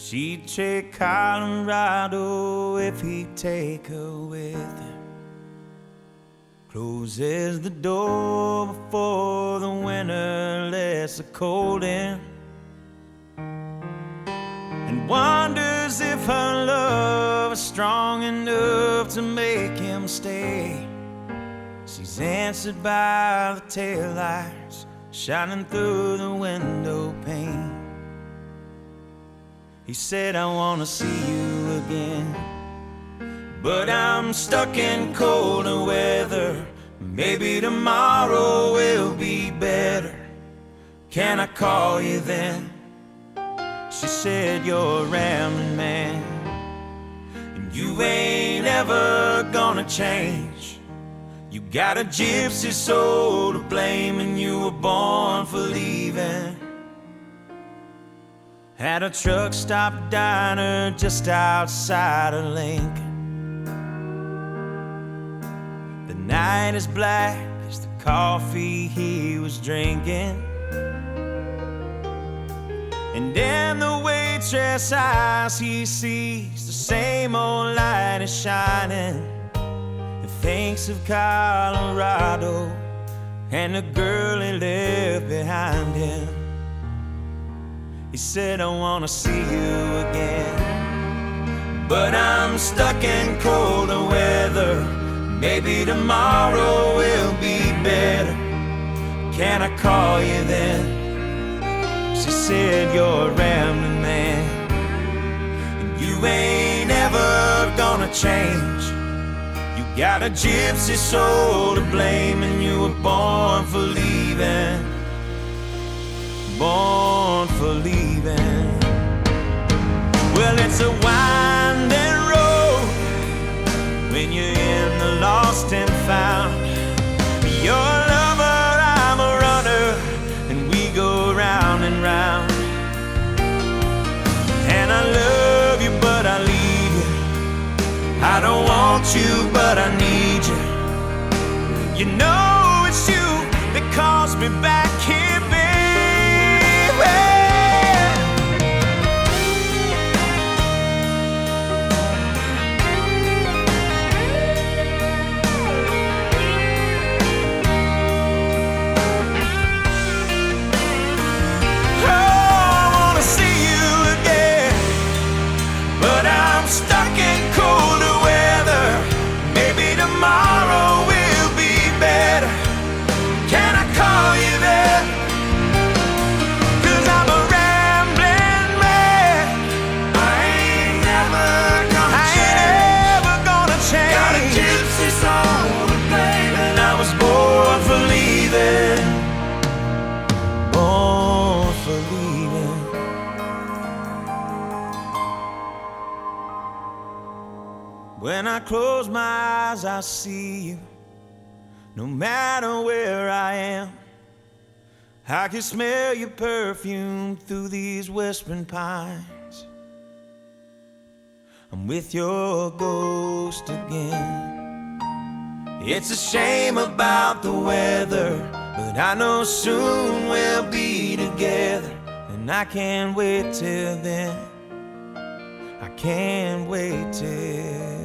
She'd trade Colorado if he'd take her with him. Closes the door before the winter lets the cold in, and wonders if her love is strong enough to make him stay. She's answered by the taillights shining through the window pane. He said, I wanna see you again, but I'm stuck in colder weather. Maybe tomorrow will be better. Can I call you then? She said, you're a rambling man, and you ain't ever gonna change. You got a gypsy soul to blame, and you were born for leaving. At a truck stop diner just outside of Lincoln. The night is black as the coffee he was drinking, and in the waitress' eyes he sees the same old light is shining. He thinks of Colorado and the girl he left behind him. He said, I wanna see you again, but I'm stuck in colder weather. Maybe tomorrow will be better. Can I call you then? She said, you're a rambling man, and you ain't ever gonna change. You got a gypsy soul to blame, and you were born for leaving. Born for leaving. Well, it's a winding road when you're in the lost and found. You're a lover, I'm a runner, and we go round and round. And I love you, but I leave you. I don't want you, but I need you. You know it's you that calls me back here, baby. Stuck in colder weather. Maybe tomorrow will be better. Can I call you there? 'Cause I'm a rambling man. I ain't never gonna change. Got a gypsy soul to blame, and I was born for leaving. Born for leaving. When I close my eyes, I see you. No matter where I am, I can smell your perfume through these whispering pines. I'm with your ghost again. It's a shame about the weather, but I know soon we'll be together. And I can't wait till then. I can't wait till